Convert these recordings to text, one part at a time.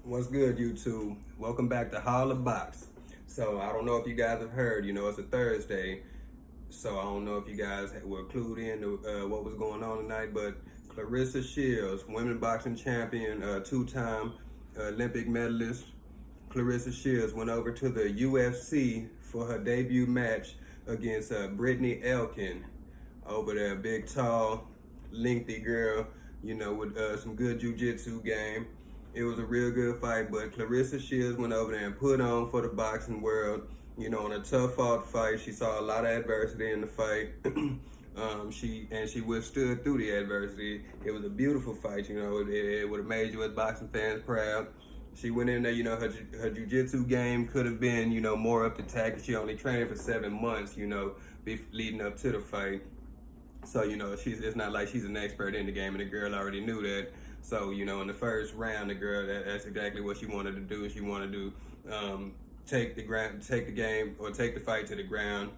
What's good, YouTube? Welcome back to Holla Box. So I don't know if you guys have heard, it's a Thursday, so I don't know if you guys were clued in to what was going on tonight, but Claressa Shields, women boxing champion, two-time Olympic medalist, Claressa Shields went over to the UFC for her debut match against Brittney Elkin over there, big, tall, lengthy girl, with some good jiu-jitsu game. It was a real good fight, but Claressa Shields went over there and put on for the boxing world. In a tough fought fight. She saw a lot of adversity in the fight. She withstood through the adversity. It was a beautiful fight. It would have made you as boxing fans proud. She went in there. Her jiu-jitsu game could have been more up to tack. She only trained for 7 months. Leading up to the fight. So it's not like she's an expert in the game, and the girl already knew that. So in the first round, the girl that's exactly what she wanted to do. She wanted to take the fight to the ground.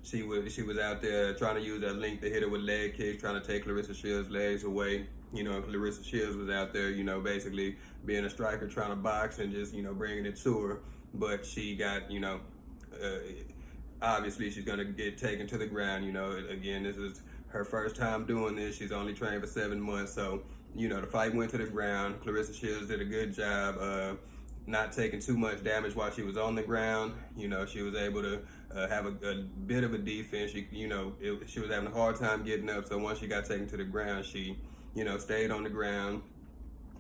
She was out there trying to use that length to hit her with leg kicks, trying to take Claressa Shields' legs away. Claressa Shields was out there, basically being a striker, trying to box and just bringing it to her. But she got obviously she's gonna get taken to the ground. Again, this is her first time doing this. She's only trained for 7 months, so the fight went to the ground. Claressa Shields did a good job not taking too much damage while she was on the ground. She was able to have a bit of a defense. She was having a hard time getting up, so once she got taken to the ground, she stayed on the ground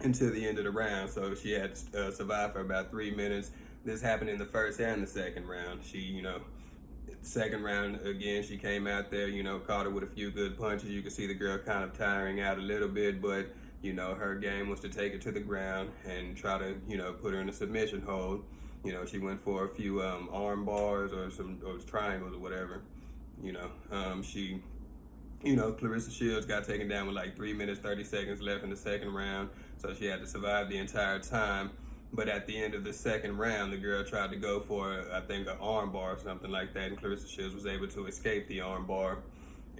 until the end of the round. So she had survived for about 3 minutes. This happened in the first and the second round. She, second round, again, she came out there, caught her with a few good punches. You could see the girl kind of tiring out a little bit, but, her game was to take her to the ground and try to, put her in a submission hold. She went for a few arm bars or triangles or whatever. Claressa Shields got taken down with like 3 minutes, 30 seconds left in the second round, so she had to survive the entire time. But at the end of the second round, the girl tried to go for, I think, an arm bar or something like that, and Claressa Shields was able to escape the arm bar.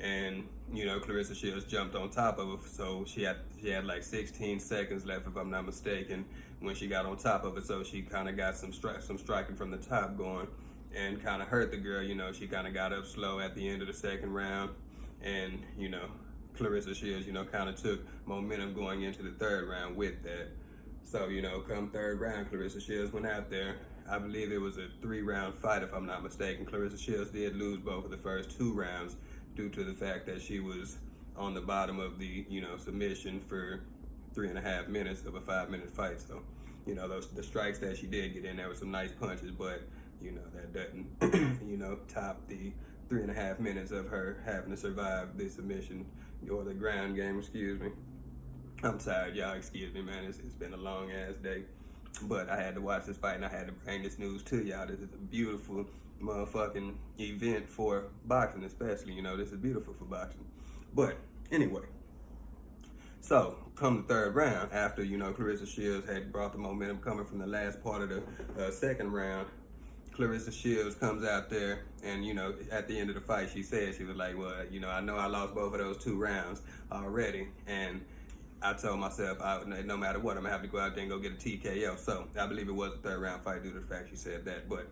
And, Claressa Shields jumped on top of her, so she had like 16 seconds left, if I'm not mistaken, when she got on top of it. So she kind of got some striking from the top going and kind of hurt the girl. She kind of got up slow at the end of the second round, and, Claressa Shields, kind of took momentum going into the third round with that. So, come third round, Claressa Shields went out there. I believe it was a 3-round fight, if I'm not mistaken. Claressa Shields did lose both of the first 2 rounds due to the fact that she was on the bottom of the, submission for 3.5 minutes of a 5-minute fight. So, the strikes that she did get in there were some nice punches, but, that doesn't, top the 3.5 minutes of her having to survive the submission or the ground game, excuse me. I'm tired, y'all. Excuse me, man. It's been a long ass day, but I had to watch this fight and I had to bring this news to y'all. This is a beautiful motherfucking event for boxing, especially. This is beautiful for boxing. But anyway, so come the third round, after Claressa Shields had brought the momentum coming from the last part of the second round. Claressa Shields comes out there, and at the end of the fight, she was like, well, I know I lost both of those 2 rounds already, and I told myself, no matter what, I'm going to have to go out there and go get a TKO. So I believe it was a third round fight due to the fact she said that. But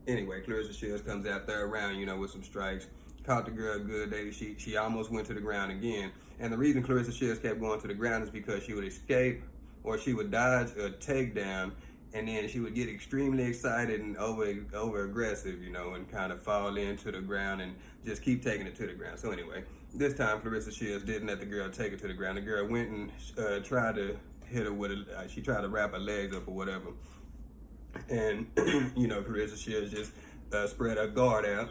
anyway, Claressa Shields comes out third round, with some strikes. Caught the girl good. She almost went to the ground again. And the reason Claressa Shields kept going to the ground is because she would escape or she would dodge a takedown, and then she would get extremely excited and over aggressive, and kind of fall into the ground and just keep taking it to the ground. So anyway, this time Claressa Shields didn't let the girl take her to the ground. The girl went and tried to hit her with she tried to wrap her legs up or whatever. And, Claressa Shields just spread her guard out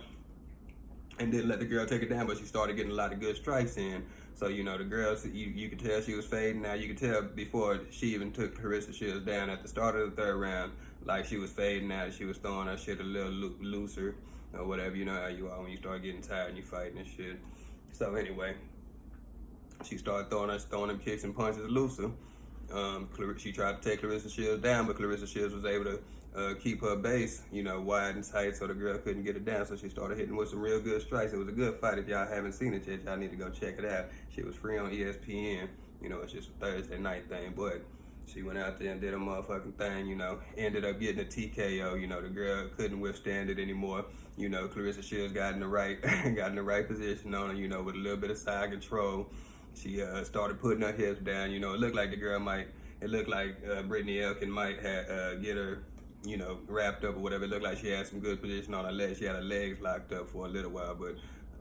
and didn't let the girl take it down, but she started getting a lot of good strikes in. So, the girl, you could tell she was fading. Now, you could tell before she even took Claressa Shields down at the start of the third round, like she was fading out. She was throwing her shit a little looser or whatever. You know how you are when you start getting tired and you fighting and shit. So, anyway, she started throwing them kicks and punches looser. She tried to take Claressa Shields down, but Claressa Shields was able to keep her base, wide and tight, so the girl couldn't get it down. So she started hitting with some real good strikes. It was a good fight. If y'all haven't seen it yet, y'all need to go check it out. She was free on ESPN. It's just a Thursday night thing, but She went out there and did a motherfucking thing, you know, ended up getting a TKO, you know, the girl couldn't withstand it anymore. You know, Claressa Shields got in the right got in the right position on her, you know, with a little bit of side control. She started putting her hips down, you know, it looked like Brittney Elkin might have get her, you know, wrapped up or whatever. It looked like she had some good position on her legs. She had her legs locked up for a little while, but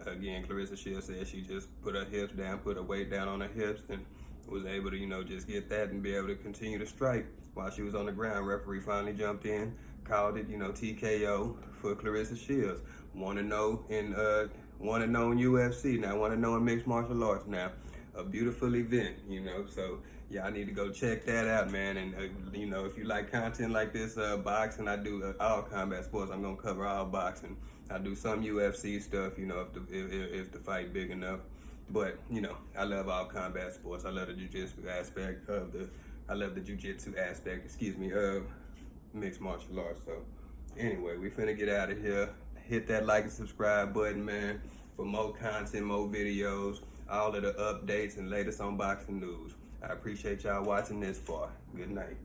again, Claressa Shields said she just put her hips down, put her weight down on her hips, and was able to, you know, just get that and be able to continue to strike while she was on the ground. Referee finally jumped in, called it, you know, TKO for Claressa Shields. Want to know in UFC now, want to know in mixed martial arts now. A beautiful event, you know, so y'all need to go check that out, man. And you know, if you like content like this, boxing, I do all combat sports. I'm gonna cover all boxing. I do some UFC stuff, you know, if the fight big enough. But you know, I love all combat sports. I love the jiu-jitsu aspect of mixed martial arts. So anyway, we finna get out of here. Hit that like and subscribe button, man, for more content, more videos, all of the updates and latest on boxing news. I appreciate y'all watching this far. Good night.